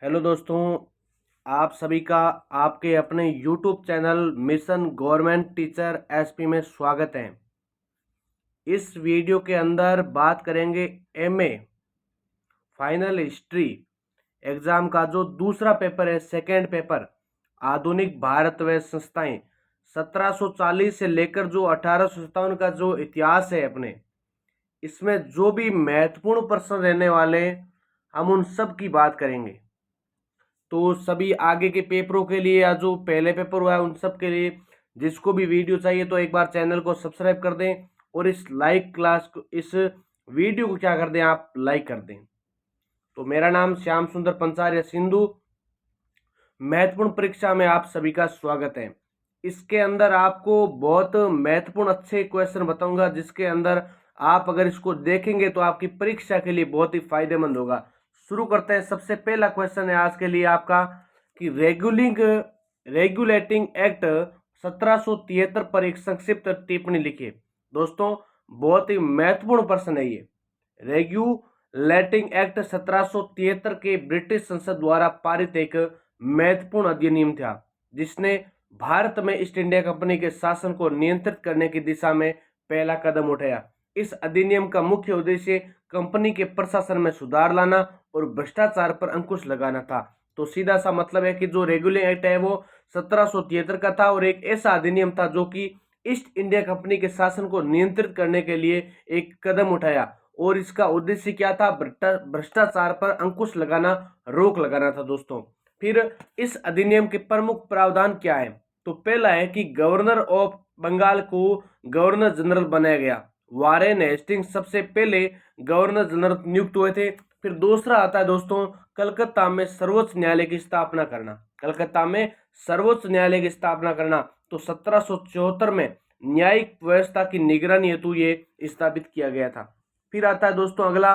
Hello दोस्तों, आप सभी का आपके अपने YouTube channel mission government teacher SP में स्वागत है। इस वीडियो के अंदर बात करेंगे एमए फाइनल हिस्ट्री एग्जाम का जो दूसरा पेपर है, सेकेंड पेपर, आधुनिक भारत व संस्थाएं 1740 से लेकर जो 1857 का जो इतिहास है अपने, इसमें जो भी महत्वपूर्ण प्रश्न रहने वाले हैं, हम उन सब की बात करेंगे। तो सभी आगे के पेपरों के लिए या जो पहले पेपर हुआ है उन सब के लिए जिसको भी वीडियो चाहिए तो एक बार चैनल को सब्सक्राइब कर दें और इस लाइक क्लास को, इस वीडियो को क्या कर दें, आप लाइक कर दें। तो मेरा नाम श्याम सुंदर पंचार्य सिंधु, महत्वपूर्ण परीक्षा में आप सभी का स्वागत है। इसके अंदर आपको बहुत महत्वपूर्ण अच्छे क्वेश्चन बताऊंगा जिसके अंदर आप अगर इसको देखेंगे तो आपकी परीक्षा के लिए बहुत ही फायदेमंद होगा। शुरू करते हैं। सबसे पहला क्वेश्चन है आज के लिए आपका कि रेगुलेटिंग एक्ट 1773 पर एक संक्षिप्त टिप्पणी लिखिए। दोस्तों, बहुत ही महत्वपूर्ण प्रश्न है ये। रेगुलेटिंग एक्ट 1773 के ब्रिटिश संसद द्वारा पारित एक महत्वपूर्ण अधिनियम था जिसने भारत में ईस्ट इंडिया कंपनी के शासन को नियंत्रित करने की दिशा में पहला कदम उठाया। इस अधिनियम का मुख्य उद्देश्य कंपनी के प्रशासन में सुधार लाना और भ्रष्टाचार पर अंकुश लगाना था। तो सीधा सा मतलब है कि जो रेगुलेटिंग एक्ट है वो 1773 का था और एक ऐसा अधिनियम था जो कि ईस्ट इंडिया कंपनी के शासन को नियंत्रित करने के लिए एक कदम उठाया और इसका उद्देश्य क्या था? भ्रष्टाचार पर अंकुश लगाना, रोक लगाना था दोस्तों। फिर इस अधिनियम के प्रमुख प्रावधान क्या है? तो पहला है कि गवर्नर ऑफ बंगाल को गवर्नर जनरल बनाया गया। वारेन हेस्टिंग्स सबसे पहले गवर्नर जनरल नियुक्त हुए थे। फिर दूसरा आता है दोस्तों, कलकत्ता में सर्वोच्च न्यायालय की स्थापना करना। कलकत्ता में सर्वोच्च न्यायालय की स्थापना करना। तो 1774 में न्यायिक व्यवस्था की निगरानी हेतु ये स्थापित किया गया था। फिर आता है दोस्तों अगला,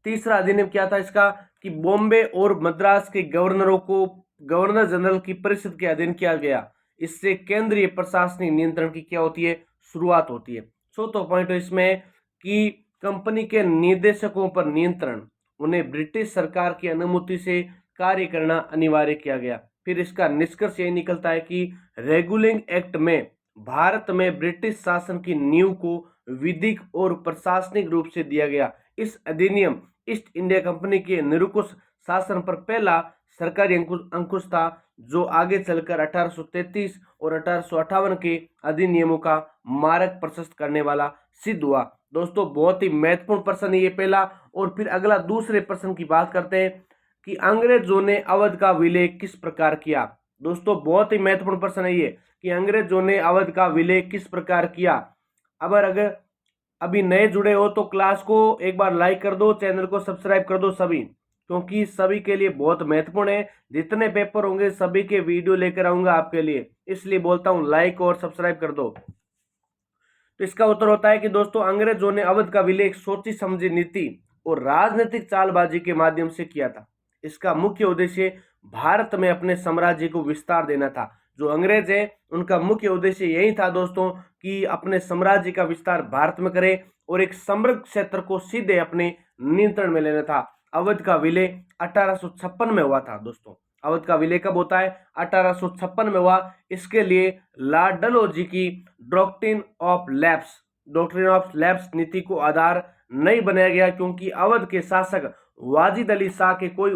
तीसरा अधिनियम क्या था इसका कि बॉम्बे और मद्रास के गवर्नरों को गवर्नर जनरल की परिषद के अधीन किया गया। इससे केंद्रीय प्रशासनिक नियंत्रण की क्या होती है? शुरुआत होती है। चौथा पॉइंट इसमें कि कंपनी के निदेशकों पर नियंत्रण, उन्हें ब्रिटिश सरकार की अनुमति से कार्य करना अनिवार्य किया गया। फिर इसका निष्कर्ष यही निकलता है कि रेगुलेटिंग एक्ट में भारत में ब्रिटिश शासन की नींव को विधिक और प्रशासनिक रूप से दिया गया। इस अधिनियम ईस्ट इंडिया कंपनी के निरंकुश शासन पर पहला सरकारी अंकुश था जो आगे चलकर 1833 और 1858 के अधिनियमों का मार्ग प्रशस्त करने वाला सिद्ध हुआ। दोस्तों, बहुत ही महत्वपूर्ण प्रश्न है ये पहला। और फिर अगला दूसरे प्रश्न की बात करते हैं कि अंग्रेजों ने अवध का विलय किस प्रकार किया। दोस्तों, बहुत ही महत्वपूर्ण प्रश्न है ये कि अंग्रेजों ने अवध का विलय किस प्रकार किया। अगर अभी नए जुड़े हो तो क्लास को एक बार लाइक कर दो, चैनल को सब्सक्राइब कर दो सभी, क्योंकि सभी के लिए बहुत महत्वपूर्ण है। जितने पेपर होंगे सभी के वीडियो लेकर आऊंगा आपके लिए, इसलिए बोलता हूं लाइक और सब्सक्राइब कर दो। तो इसका उत्तर होता है कि दोस्तों अंग्रेजों ने अवध का विलय एक सोची समझी नीति और राजनीतिक चालबाजी के माध्यम से किया था। इसका मुख्य उद्देश्य भारत में अपने साम्राज्य को विस्तार देना था। जो अंग्रेज है उनका मुख्य उद्देश्य यही था दोस्तों कि अपने साम्राज्य का विस्तार भारत में करे और एक समृद्ध क्षेत्र को सीधे अपने नियंत्रण में लेना था। अवध का विलय 1856 में हुआ था दोस्तों। अवध का विलय कब होता है? 1856 में हुआ। इसके लिए लॉर्ड डलहौजी की डॉक्ट्रिन ऑफ लैप्स नीति को आधार नहीं बनाया गया, क्योंकि अवध के शासक वाजिद अली शाह के कोई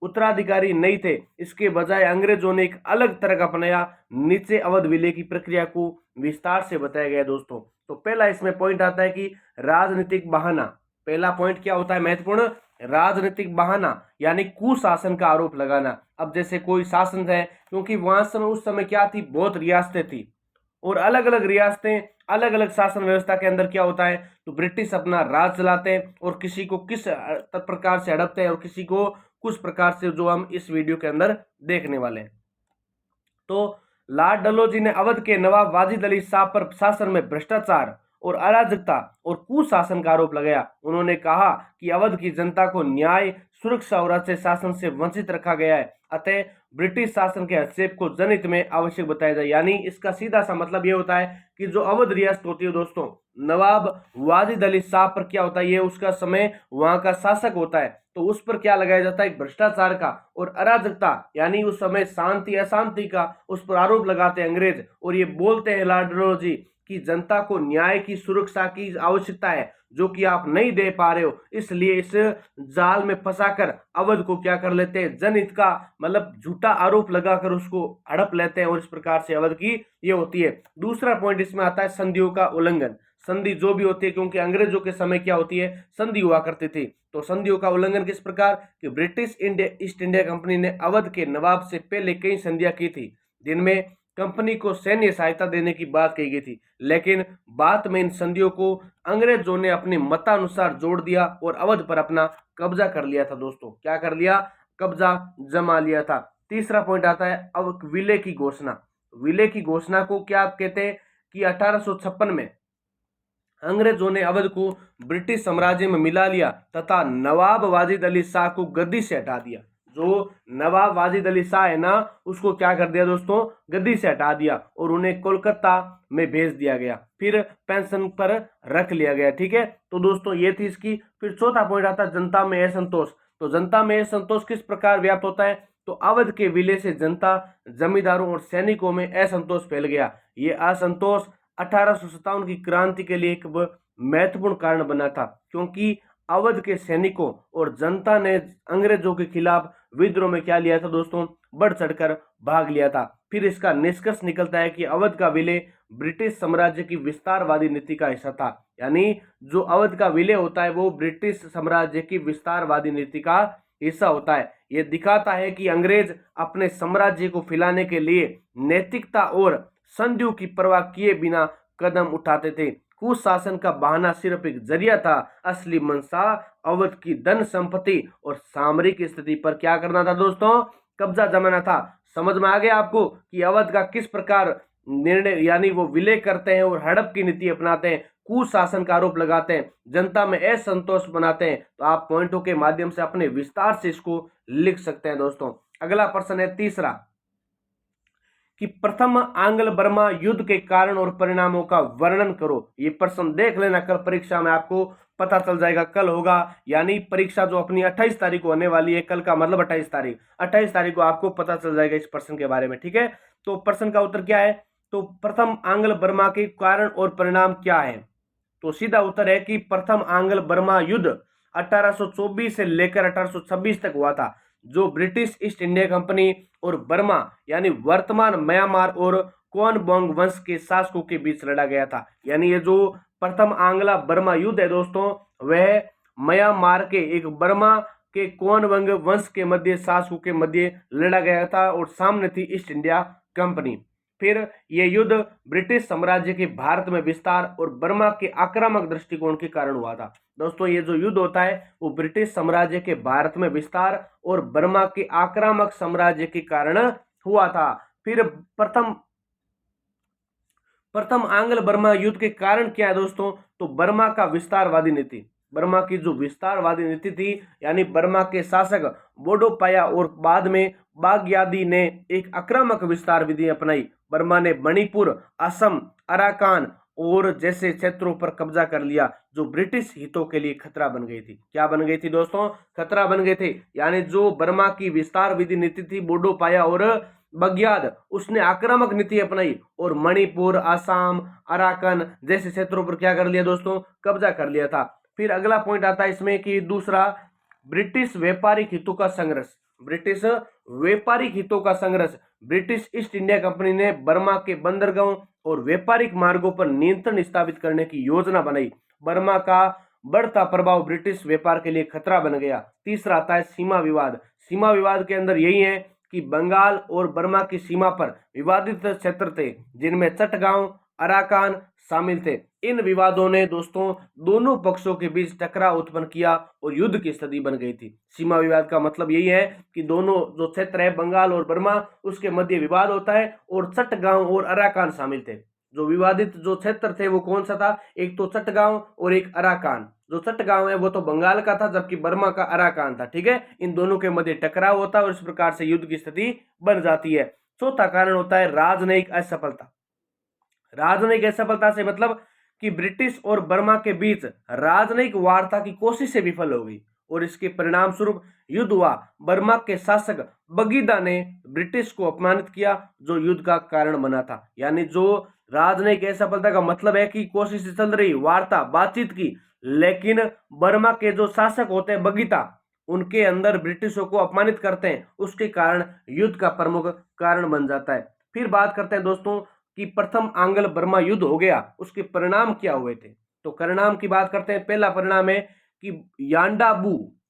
उत्तराधिकारी नहीं थे। इसके बजाय अंग्रेजों ने एक अलग तर्क अपनाया। नीचे अवध विलय की प्रक्रिया को विस्तार से बताया गया दोस्तों। तो पहला इसमें पॉइंट आता है कि राजनीतिक बहाना। पहला पॉइंट क्या होता है महत्वपूर्ण? राजनीतिक बहाना, यानी कुशासन का आरोप लगाना। अब जैसे कोई शासन है, क्योंकि वहां समय उस समय क्या थी, बहुत रियासतें थी और अलग अलग रियासतें अलग अलग शासन व्यवस्था के अंदर क्या होता है, तो ब्रिटिश अपना राज चलाते हैं और किसी को किस प्रकार से हड़पते हैं और किसी को कुछ प्रकार से, जो हम इस वीडियो के अंदर देखने वाले हैं। तो लॉर्ड डलहौजी ने अवध के नवाब वाजिद अली शाह पर शासन में भ्रष्टाचार और अराजकता और कुशासन का आरोप लगाया। उन्होंने कहा कि अवध की जनता को न्याय, सुरक्षा और अच्छे शासन से वंचित रखा गया है, अतः ब्रिटिश शासन के हस्तक्षेप को जनहित में आवश्यक बताया जाए। यानी इसका सीधा सा मतलब यह होता है कि जो अवध रियासत होती है दोस्तों, नवाब वाजिद अली शाह पर क्या होता है, ये उसका समय वहां का शासक होता है, तो उस पर क्या लगाया जाता है, भ्रष्टाचार का और अराजकता यानी उस समय शांति अशांति का उस पर आरोप लगाते हैं अंग्रेज। और ये बोलते हैं लॉर्ड डलहौजी कि जनता को न्याय की सुरक्षा की आवश्यकता है जो कि आप नहीं दे पा रहे हो, इसलिए इस जाल में फंसाकर अवध को क्या कर लेते हैं, जनहित का मतलब झूठा आरोप लगाकर उसको हड़प लेते हैं और इस प्रकार से अवध की ये होती है। दूसरा पॉइंट इसमें आता है संधियों का उल्लंघन। संधि जो भी होती है, क्योंकि अंग्रेजों के समय क्या होती है, संधि हुआ करती थी, तो संधियों का उल्लंघन किस प्रकार कि ब्रिटिश ईस्ट इंडिया कंपनी ने अवध के नवाब से पहले कई संधियां की थी जिनमें कंपनी को सैन्य सहायता देने की बात कही गई थी, लेकिन बाद में इन संधियों को अंग्रेजों ने अपने मतानुसार जोड़ दिया और अवध पर अपना कब्जा कर लिया था। दोस्तों क्या कर लिया, कब्जा जमा लिया था। तीसरा पॉइंट आता है अब विलय की घोषणा। विलय की घोषणा को क्या कहते हैं कि 1856 में अंग्रेजों ने अवध को ब्रिटिश साम्राज्य में मिला लिया तथा नवाब वाजिद अली शाह को गद्दी से हटा दिया। जो नवाब वाजिद अली शाह है ना, उसको क्या कर दिया दोस्तों, गद्दी से हटा दिया और उन्हें कोलकाता में भेज दिया गया, फिर पेंशन पर रख लिया गया। ठीक है, तो दोस्तों ये थी इसकी। फिर चौथा पॉइंट आता है जनता में असंतोष। तो जनता में असंतोष किस प्रकार व्याप्त होता है, तो अवध के विलय से जनता, जमींदारों और सैनिकों में असंतोष फैल गया। ये असंतोष 1857 की क्रांति के लिए एक महत्वपूर्ण कारण बना था, क्योंकि अवध के सैनिकों और जनता ने अंग्रेजों के खिलाफ विद्रोह में क्या लिया था दोस्तों, बढ़ चढ़कर भाग लिया था। फिर इसका निष्कर्ष निकलता है कि अवध का विलय ब्रिटिश साम्राज्य की विस्तारवादी नीति का हिस्सा था। यानी जो अवध का विलय होता है वो ब्रिटिश साम्राज्य की विस्तारवादी नीति का हिस्सा होता है। यह दिखाता है कि अंग्रेज अपने साम्राज्य को फैलाने के लिए नैतिकता और संधियों की परवाह किए बिना कदम उठाते थे। कुशासन का बहाना सिर्फ एक जरिया था, असली मंशा अवध की धन संपत्ति और सामरिक स्थिति पर क्या करना था दोस्तों, कब्जा जमाना था। समझ में आ गया आपको कि अवध का किस प्रकार निर्णय यानी वो विलय करते हैं और हड़प की नीति अपनाते हैं, कुशासन का आरोप लगाते हैं, जनता में असंतोष बनाते हैं। तो आप पॉइंटों के माध्यम से अपने विस्तार से इसको लिख सकते हैं दोस्तों। अगला प्रश्न है तीसरा कि प्रथम आंग्ल बर्मा युद्ध के कारण और परिणामों का वर्णन करो। ये प्रश्न देख लेना, कल परीक्षा में आपको पता चल जाएगा। कल होगा यानी परीक्षा जो अपनी 28 तारीख को होने वाली है, कल का मतलब 28 तारीख को आपको पता चल जाएगा इस प्रश्न के बारे में। ठीक है, तो प्रश्न का उत्तर क्या है, तो प्रथम आंग्ल बर्मा के कारण और परिणाम क्या है, तो सीधा उत्तर है कि प्रथम आंग्ल बर्मा युद्ध 1824 से लेकर 1826 तक हुआ था, जो ब्रिटिश ईस्ट इंडिया कंपनी और बर्मा यानी वर्तमान म्यांमार और क्वानबोंग वंश के शासकों के बीच लड़ा गया था। यानी ये जो प्रथम आंग्ला बर्मा युद्ध है दोस्तों, वह म्यांमार के एक बर्मा के क्वानबोंग वंश के मध्य शासकों के मध्य लड़ा गया था और सामने थी ईस्ट इंडिया कंपनी। फिर यह युद्ध ब्रिटिश साम्राज्य के भारत में विस्तार और बर्मा के आक्रामक दृष्टिकोण के कारण हुआ था। दोस्तों ये जो युद्ध होता है वो ब्रिटिश साम्राज्य के भारत में विस्तार और बर्मा के आक्रामक साम्राज्य के कारण हुआ था। फिर प्रथम आंग्ल बर्मा युद्ध के कारण क्या है दोस्तों, तो बर्मा का विस्तारवादी नीति। बर्मा की जो विस्तारवादी नीति थी यानी बर्मा के शासक बोडोपाया और बाद में बागयादी ने एक आक्रामक विस्तार विधि अपनाई। बर्मा ने मणिपुर, असम, अराकान और जैसे क्षेत्रों पर कब्जा कर लिया जो ब्रिटिश हितों के लिए खतरा बन गई थी। क्या बन गई थी दोस्तों, खतरा बन गए थे। यानी जो बर्मा की विस्तार विधि नीति थी बोडोपाया और बग्याद, उसने आक्रामक नीति अपनाई और मणिपुर, असम, अराकान जैसे क्षेत्रों पर क्या कर लिया दोस्तों, कब्जा कर लिया था। फिर अगला पॉइंट आता है इसमें कि दूसरा ब्रिटिश व्यापारिक हितों का संघर्ष। ब्रिटिश व्यापारिक हितों का संघर्ष, ब्रिटिश ईस्ट इंडिया कंपनी ने बर्मा के बंदरगाहों और व्यापारिक मार्गों पर नियंत्रण स्थापित करने की योजना बनाई। बर्मा का बढ़ता प्रभाव ब्रिटिश व्यापार के लिए खतरा बन गया। तीसरा आता है सीमा विवाद। सीमा विवाद के अंदर यही है कि बंगाल और बर्मा की सीमा पर विवादित क्षेत्र थे जिनमें चटगांव, अराकान शामिल थे। इन विवादों ने दोस्तों दोनों पक्षों के बीच टकराव उत्पन्न किया और युद्ध की स्थिति बन गई थी। सीमा विवाद का मतलब यही है कि दोनों जो क्षेत्र है बंगाल और बर्मा, उसके मध्य विवाद होता है और चटगांव और अराकान शामिल थे। जो विवादित जो क्षेत्र थे वो कौन सा था, एक तो चटगांव और एक अराकान। जो चटगांव है वो तो बंगाल का था जबकि बर्मा का अराकान था। ठीक है, इन दोनों के मध्य टकराव होता है और इस प्रकार से युद्ध की स्थिति बन जाती है। चौथा कारण होता है राजनयिक असफलता। राजनयिक असफलता से मतलब कि ब्रिटिश और बर्मा के बीच राजनयिक वार्ता की कोशिशें विफल हो गई और इसके परिणाम स्वरूप युद्ध हुआ। बर्मा के शासक बगीदा ने ब्रिटिश को अपमानित किया, जो युद्ध का कारण बना था। यानी जो राजनयिक असफलता का मतलब है कि कोशिश चल रही वार्ता बातचीत की, लेकिन बर्मा के जो शासक होते हैं बगीता, उनके अंदर ब्रिटिशों को अपमानित करते हैं, उसके कारण युद्ध का प्रमुख कारण बन जाता है। फिर बात करते हैं दोस्तों कि प्रथम आंग्ल बर्मा युद्ध हो गया, उसके परिणाम क्या हुए थे। तो परिणाम की बात करते हैं। पहला परिणाम है कि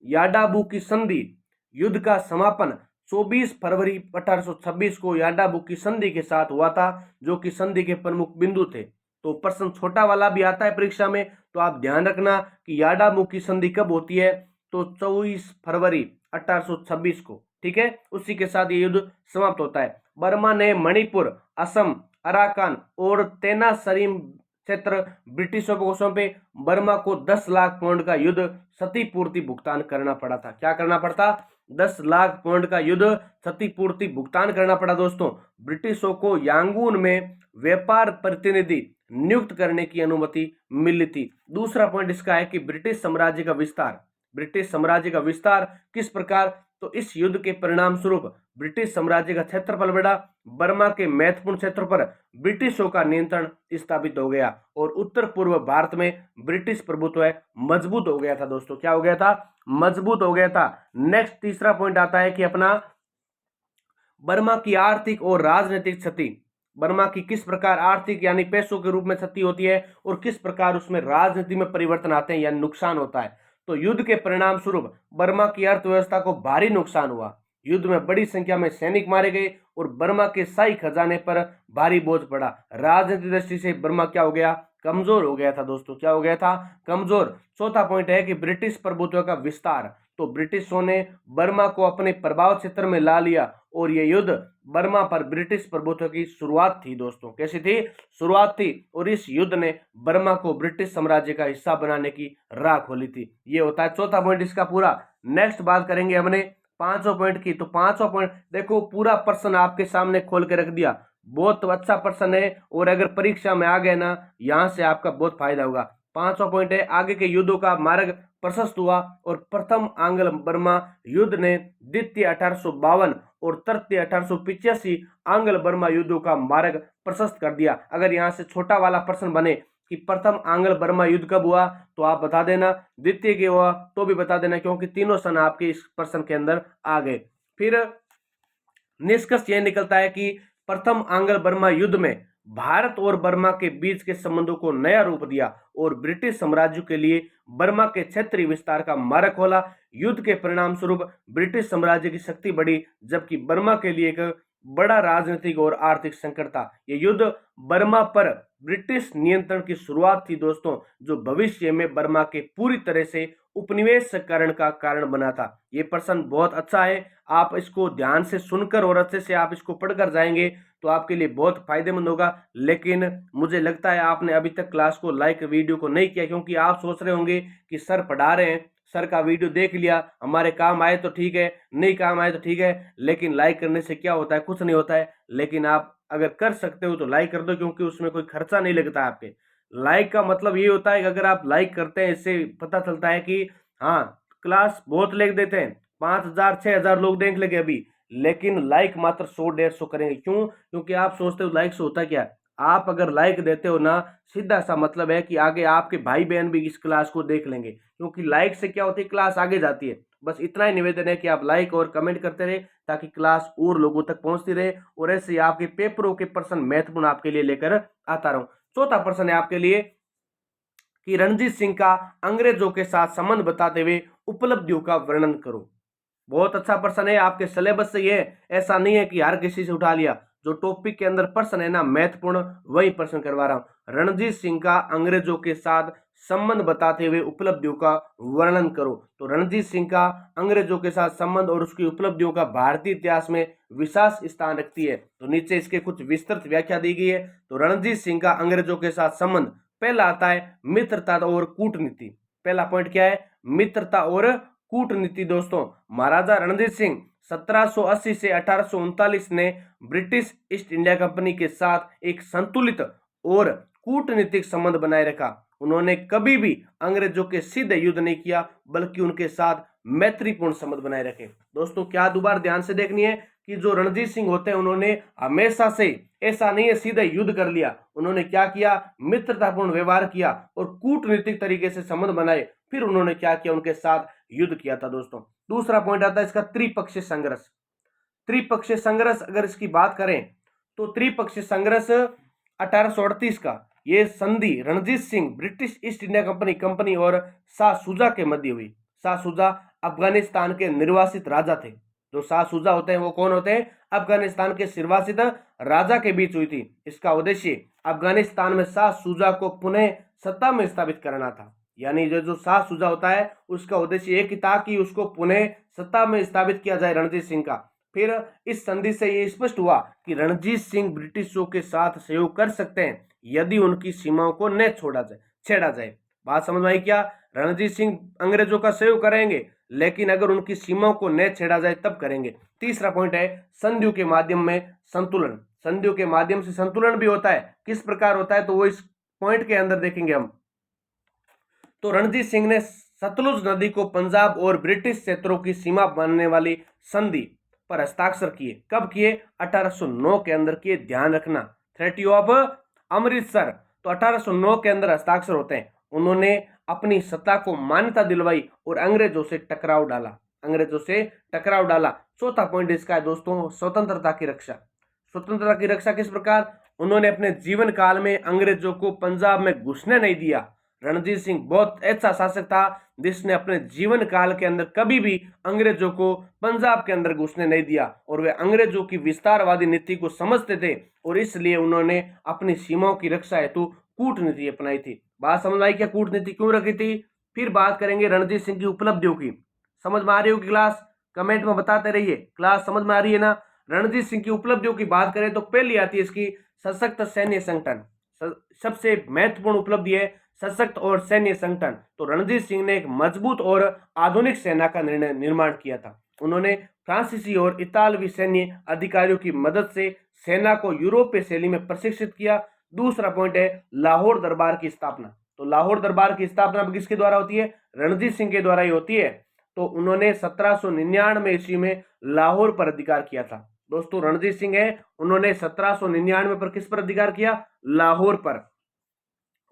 याडाबू की संधि, युद्ध का समापन 24 फरवरी 1826 को याडाबू की संधि के साथ हुआ था, जो कि संधि के प्रमुख बिंदु थे। तो प्रश्न छोटा वाला भी आता है परीक्षा में, तो आप ध्यान रखना कि याडाबू की संधि कब होती है, तो 24 फरवरी 1826 को, ठीक है। उसी के साथ ये युद्ध समाप्त होता है। बर्मा ने मणिपुर, असम, अराकान और तेनासरीम क्षेत्र ब्रिटिशों को सौंपे। बर्मा को 10 लाख पाउंड का युद्ध क्षतिपूर्ति भुगतान करना पड़ा था। क्या करना पड़ता? 10 लाख पाउंड का युद्ध क्षतिपूर्ति भुगतान करना पड़ा दोस्तों। ब्रिटिशों को यांगून में व्यापार प्रतिनिधि नियुक्त करने की अनुमति मिली थी। दूसरा पॉइंट इसका है कि ब्रिटिश साम्राज्य का विस्तार। ब्रिटिश साम्राज्य का विस्तार किस प्रकार? तो इस युद्ध के परिणाम स्वरूप ब्रिटिश साम्राज्य का क्षेत्रफल बढ़ा। बर्मा के महत्वपूर्ण क्षेत्रों पर ब्रिटिशों का नियंत्रण स्थापित हो गया और उत्तर पूर्व भारत में ब्रिटिश प्रभुत्व मजबूत हो गया था दोस्तों। क्या हो गया था? मजबूत हो गया था। नेक्स्ट तीसरा पॉइंट आता है कि अपना बर्मा की आर्थिक और राजनीतिक क्षति। बर्मा की किस प्रकार आर्थिक यानी पैसों के रूप में क्षति होती है और किस प्रकार उसमें राजनीति में परिवर्तन आते हैं या नुकसान होता है। तो युद्ध के परिणाम स्वरूप बर्मा की अर्थव्यवस्था को भारी नुकसान हुआ। युद्ध में बड़ी संख्या में सैनिक मारे गए और बर्मा के शाही खजाने पर भारी बोझ पड़ा। राजनीतिक दृष्टि से बर्मा क्या हो गया? कमजोर हो गया था दोस्तों। क्या हो गया था? कमजोर। चौथा पॉइंट है कि ब्रिटिश प्रभुत्व का विस्तार। तो ब्रिटिशों ने बर्मा को अपने प्रभाव क्षेत्र में ला लिया और यह युद्ध बर्मा पर ब्रिटिश प्रभुत्व की शुरुआत थी दोस्तों। कैसी थी? शुरुआत थी। और इस युद्ध ने बर्मा को ब्रिटिश साम्राज्य का हिस्सा बनाने की राह खोली थी। ये होता है चौथा पॉइंट इसका पूरा। नेक्स्ट बात करेंगे हमने पांचों पॉइंट की। तो पांचों पॉइंट देखो, पूरा प्रश्न आपके सामने खोल के रख दिया। बहुत अच्छा प्रश्न है और अगर परीक्षा में आ गए ना, यहां से आपका बहुत फायदा होगा। पांचों पॉइंट है, आगे के युद्धों का मार्ग प्रशस्त हुआ और प्रथम आंग्ल बर्मा युद्ध ने द्वितीय 1852 और तृतीय 1885 आंग्ल बर्मा युद्धों का मार्ग प्रशस्त कर दिया। अगर यहाँ से छोटा वाला प्रश्न बने कि प्रथम आंग्ल बर्मा युद्ध कब हुआ, तो आप बता देना। द्वितीय के हुआ तो भी बता देना, क्योंकि तीनों सन आपके इस प्रश्न के अंदर आ गए। फिर निष्कर्ष यह निकलता है कि प्रथम आंग्ल बर्मा युद्ध में भारत और बर्मा के बीच के संबंधों को नया रूप दिया और ब्रिटिश साम्राज्य के लिए बर्मा के क्षेत्रीय विस्तार का मार्ग खोला। युद्ध के परिणाम स्वरूप ब्रिटिश साम्राज्य की शक्ति बढ़ी, जबकि बर्मा के लिए एक बड़ा राजनीतिक और आर्थिक संकट था। यह युद्ध बर्मा पर ब्रिटिश नियंत्रण की शुरुआत थी दोस्तों, जो भविष्य में बर्मा के पूरी तरह से उपनिवेशकरण का कारण बना था। ये प्रश्न बहुत अच्छा है, आप इसको ध्यान से सुनकर और अच्छे से आप इसको पढ़कर जाएंगे तो आपके लिए बहुत फायदेमंद होगा। लेकिन मुझे लगता है आपने अभी तक क्लास को लाइक वीडियो को नहीं किया, क्योंकि आप सोच रहे होंगे कि सर पढ़ा रहे हैं, सर का वीडियो देख लिया, हमारे काम आए तो ठीक है, नहीं काम आए तो ठीक है, लेकिन लाइक करने से क्या होता है? कुछ नहीं होता है। लेकिन आप अगर कर सकते हो तो लाइक कर दो, क्योंकि उसमें कोई खर्चा नहीं लगता आपके। लाइक का मतलब ये होता है कि अगर आप लाइक करते हैं, इससे पता चलता है कि हाँ, क्लास बहुत लिख देते हैं, 5000 6000 लोग देख लेंगे अभी, लेकिन लाइक मात्र 100 150 करेंगे। क्यों? क्योंकि आप सोचते हो लाइक से होता क्या है। आप अगर लाइक देते हो ना, सीधा सा मतलब है कि आगे आपके भाई बहन भी इस क्लास को देख लेंगे, क्योंकि लाइक से क्या होती है? क्लास आगे जाती है। बस इतना ही निवेदन है कि आप लाइक और कमेंट करते रहे, ताकि क्लास और लोगों तक पहुंचती रहे और ऐसे आपके पेपरों के प्रश्न महत्वपूर्ण आपके लिए लेकर आता रहूं। चौथा प्रश्न है आपके लिए कि रणजीत सिंह का अंग्रेजों के साथ संबंध बताते हुए उपलब्धियों का वर्णन करो। बहुत अच्छा प्रश्न है, आपके सिलेबस से ये ऐसा नहीं है कि हर किसी से उठा लिया। जो टॉपिक के अंदर प्रश्न है ना महत्वपूर्ण, वही प्रश्न करवा रहा हूं। रणजीत सिंह का अंग्रेजों के साथ संबंध बताते हुए उपलब्धियों का वर्णन करो। तो रणजीत सिंह का अंग्रेजों के साथ संबंध और उसकी उपलब्धियों का भारतीय इतिहास में विशेष स्थान रखती है। तो नीचे इसके कुछ विस्तृत व्याख्या दी गई है। तो रणजीत सिंह का अंग्रेजों के साथ संबंध, पहला आता है मित्रता और कूटनीति। पहला पॉइंट क्या है? मित्रता और कूटनीति दोस्तों। महाराजा रणजीत सिंह 1780 से 1839 ने ब्रिटिश ईस्ट इंडिया कंपनी के साथ एक संतुलित और कूटनीतिक संबंध बनाए रखा। उन्होंने कभी भी अंग्रेजों के सीधे युद्ध नहीं किया, बल्कि उनके साथ मैत्रीपूर्ण संबंध बनाए रखे। दोस्तों क्या दोबारा ध्यान से देखनी है कि जो रणजीत सिंह होते हैं उन्होंने हमेशा से ऐसा नहीं है सीधे युद्ध कर लिया, उन्होंने क्या किया, मित्रतापूर्ण व्यवहार किया और कूटनीतिक तरीके से संबंध बनाए, फिर उन्होंने क्या किया, उनके साथ युद्ध किया था। दोस्तों दूसरा पॉइंट आता है इसका त्रिपक्षीय संघर्ष। त्रिपक्षीय संघर्ष अगर इसकी बात करें तो त्रिपक्षीय संघर्ष 1838 का ये संधि Ranjit Singh, British east India company और शाह शुजा के मध्य हुई। शाह शुजा अफगानिस्तान के निर्वासित राजा थे। जो शाह शुजा होते हैं वो कौन होते हैं, अफगानिस्तान के निर्वासित राजा के बीच हुई थी। इसका उद्देश्य अफगानिस्तान में शाह शुजा को पुनः सत्ता में स्थापित करना था। यानी जो शाह शुजा होता है उसका उद्देश्य एक ही था कि उसको पुनः सत्ता में स्थापित किया जाए रणजीत सिंह का। फिर इस संधि से ये स्पष्ट हुआ कि रणजीत सिंह ब्रिटिशों के साथ सहयोग कर सकते हैं यदि उनकी सीमाओं को न छेड़ा जाए। बात समझ में आई क्या, रणजीत सिंह अंग्रेजों का सहयोग करेंगे लेकिन अगर उनकी सीमाओं को न छेड़ा जाए तब करेंगे। तीसरा पॉइंट है संधियों के माध्यम में संतुलन। संधियों के माध्यम से संतुलन भी होता है, किस प्रकार होता है तो वो इस पॉइंट के अंदर देखेंगे हम। तो रणजीत सिंह ने सतलुज नदी को पंजाब और ब्रिटिश क्षेत्रों की सीमा बनने वाली संधि पर हस्ताक्षर किए। कब किए, 1809 के अंदर किए। ध्यान रखना, ट्रीटी ऑफ अमृतसर, तो 1809 के अंदर हस्ताक्षर होते हैं। उन्होंने अपनी सत्ता को मान्यता दिलवाई और अंग्रेजों से टकराव डाला। चौथा पॉइंट इसका है दोस्तों स्वतंत्रता की रक्षा। स्वतंत्रता की रक्षा किस प्रकार, उन्होंने अपने जीवन काल में अंग्रेजों को पंजाब में घुसने नहीं दिया। रणजीत सिंह बहुत अच्छा शासक था जिसने अपने जीवन काल के अंदर कभी भी अंग्रेजों को पंजाब के अंदर घुसने नहीं दिया और वे अंग्रेजों की विस्तारवादी नीति को समझते थे और इसलिए उन्होंने अपनी सीमाओं की रक्षा हेतु कूटनीति अपनाई थी। बात समझ आई क्या, कूटनीति क्यों रखी थी। फिर बात करेंगे रणजीत सिंह की उपलब्धियों की। समझ में आ रही होगी क्लास, कमेंट में बताते रहिए क्लास समझ में आ रही है ना। रणजीत सिंह की उपलब्धियों की बात करें तो पहली आती है इसकी सशक्त सैन्य संगठन। सबसे महत्वपूर्ण उपलब्धि है सशक्त और सैन्य संगठन। तो रणजीत सिंह ने एक मजबूत और आधुनिक सेना का निर्माण किया था। उन्होंने फ्रांसीसी और इतालवी सैन्य अधिकारियों की मदद से सेना को यूरोपीय शैली में प्रशिक्षित किया। दूसरा पॉइंट है लाहौर दरबार की स्थापना। तो लाहौर दरबार की स्थापना किसके द्वारा होती है, रणजीत सिंह के द्वारा ही होती है। तो उन्होंने 1799 ईस्वी में लाहौर पर अधिकार किया था। दोस्तों रणजीत सिंह है, उन्होंने 1799 पर किस पर अधिकार किया, लाहौर पर।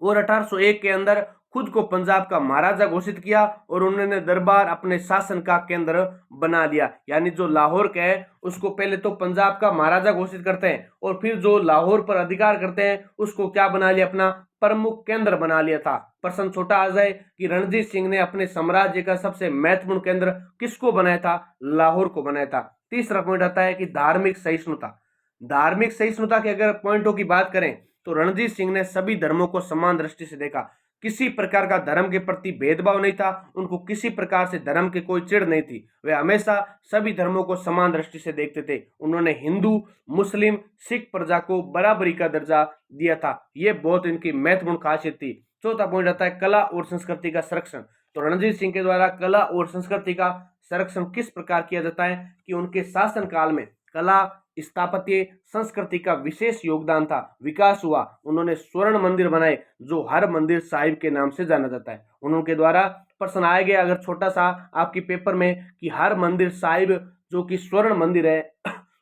और 1801 के अंदर खुद को पंजाब का महाराजा घोषित किया और उन्होंने दरबार अपने शासन का केंद्र बना लिया। यानी जो लाहौर का है उसको पहले तो पंजाब का महाराजा घोषित करते हैं और फिर जो लाहौर पर अधिकार करते हैं उसको क्या बना लिया, अपना प्रमुख केंद्र बना लिया था। प्रश्न छोटा आ जाए कि रणजीत सिंह ने अपने साम्राज्य का सबसे महत्वपूर्ण केंद्र किसको बनाया था, लाहौर को बनाया था। तीसरा पॉइंट आता है कि धार्मिक सहिष्णुता। धार्मिक सहिष्णुता के अगर पॉइंटों की बात करें तो रणजीत सिंह ने सभी धर्मों को समान दृष्टि से देखा। किसी प्रकार का धर्म के प्रति भेदभाव नहीं था, उनको किसी प्रकार से धर्म की कोई चिढ़ नहीं थी। वे हमेशा सभी धर्मों को समान दृष्टि से देखते थे। उन्होंने हिंदू, मुस्लिम, सिख प्रजा को बराबरी का दर्जा दिया था। ये बहुत इनकी महत्वपूर्ण खासियत थी। चौथा पॉइंट आता है कला और संस्कृति का संरक्षण। तो रणजीत सिंह के द्वारा कला और संस्कृति का संरक्षण किस प्रकार किया जाता है कि उनके शासन काल में कला, स्थापत्य, संस्कृति का विशेष योगदान था, विकास हुआ। उन्होंने स्वर्ण मंदिर बनाए जो हर मंदिर साहिब के नाम से जाना जाता है। उनके द्वारा प्रश्न आया गया अगर छोटा सा आपके पेपर में कि हर मंदिर साहिब जो कि स्वर्ण मंदिर है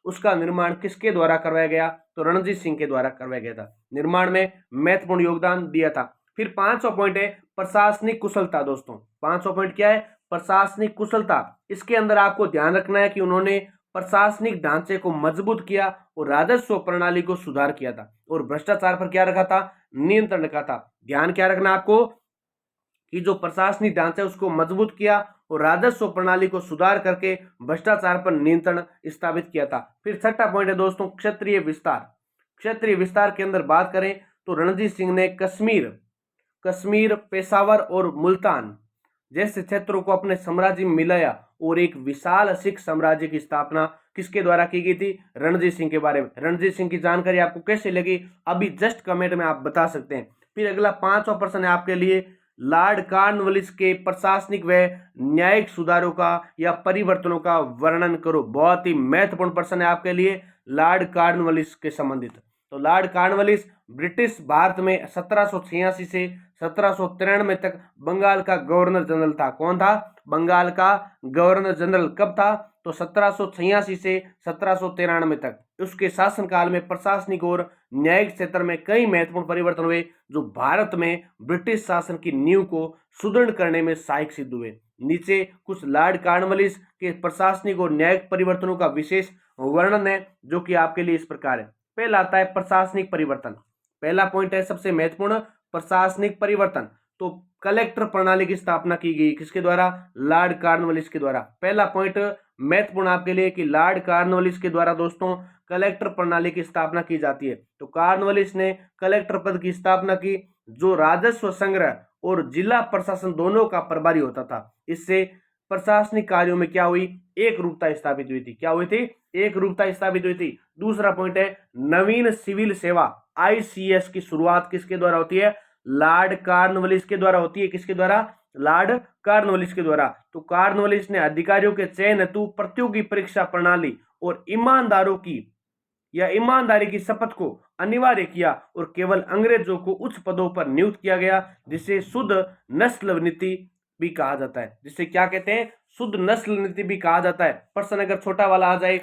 उसका निर्माण किसके द्वारा करवाया गया, तो रणजीत सिंह के द्वारा करवाया गया था। निर्माण में महत्वपूर्ण योगदान दिया था। फिर पांचवा पॉइंट है प्रशासनिक कुशलता। दोस्तों पांचवा पॉइंट क्या है, प्रशासनिक कुशलता। इसके अंदर आपको ध्यान रखना है कि उन्होंने प्रशासनिक ढांचे को मजबूत किया और राजस्व प्रणाली को सुधार किया था और भ्रष्टाचार पर क्या रखा था, नियंत्रण रखा था। ध्यान क्या रखना आपको कि जो प्रशासनिक ढांचा है उसको मजबूत किया और राजस्व प्रणाली को सुधार करके भ्रष्टाचार पर नियंत्रण स्थापित किया था। फिर छठा पॉइंट है दोस्तों क्षेत्रीय विस्तार। क्षेत्रीय विस्तार के अंदर बात करें तो रणजीत सिंह ने कश्मीर, पेशावर और मुल्तान जैसे क्षेत्रों को अपने साम्राज्य में मिलाया और एक विशाल सिख साम्राज्य की स्थापना किसके द्वारा की गई थी, रणजीत सिंह के बारे में। रणजीत सिंह की जानकारी आपको कैसे लगी अभी जस्ट कमेंट में आप बता सकते हैं। फिर अगला पांचवा प्रश्न है आपके लिए लॉर्ड कॉर्नवालिस के प्रशासनिक व न्यायिक सुधारों का या परिवर्तनों का वर्णन करो। बहुत ही महत्वपूर्ण प्रश्न है आपके लिए लॉर्ड कॉर्नवालिस के संबंधित। तो लॉर्ड कॉर्नवालिस ब्रिटिश भारत में 1786 से 1793 तक बंगाल का गवर्नर जनरल था। कौन था? बंगाल का गवर्नर जनरल। कब था? तो 1786 से 1793 तक। उसके शासनकाल में प्रशासनिक और न्यायिक क्षेत्र में कई महत्वपूर्ण परिवर्तन हुए जो भारत में ब्रिटिश शासन की नींव को सुदृढ़ करने में सहायक सिद्ध हुए। नीचे कुछ लॉर्ड कॉर्नवालिस के प्रशासनिक और न्यायिक परिवर्तनों का विशेष वर्णन है जो कि आपके लिए इस प्रकार है। पहला आता है प्रशासनिक परिवर्तन। पहला पॉइंट है सबसे महत्वपूर्ण प्रशासनिक परिवर्तन। तो कलेक्टर प्रणाली की स्थापना की गई किसके द्वारा? लॉर्ड कॉर्नवालिस के द्वारा। पहला पॉइंट महत्वपूर्ण आपके लिए कि लॉर्ड कॉर्नवालिस के द्वारा दोस्तों कलेक्टर प्रणाली की स्थापना की जाती है। तो कॉर्नवालिस ने कलेक्टर पद की स्थापना की जो राजस्व संग्रह और जिला प्रशासन दोनों का प्रभारी होता था। इससे प्रशासनिक कार्यों में क्या हुई? एक रूपता स्थापित हुई थी। क्या हुई थी? एक रूपता स्थापित हुई थी। दूसरा पॉइंट है नवीन सिविल सेवा आईसीएस की शुरुआत किसके द्वारा होती है? लॉर्ड कॉर्नवालिस के द्वारा होती है। किसके द्वारा? लॉर्ड कॉर्नवालिस के द्वारा। तो कॉर्नवालिस ने अधिकारियों के चयन हेतु प्रतियोगी परीक्षा प्रणाली और ईमानदारों की या ईमानदारी की शपथ को अनिवार्य किया और केवल अंग्रेजों को उच्च पदों पर नियुक्त किया गया जिसे शुद्ध नस्ल नीति भी कहा जाता है। जिसे क्या कहते हैं? शुद्ध नस्ल नीति भी कहा जाता है। प्रश्न अगर छोटा वाला आ जाए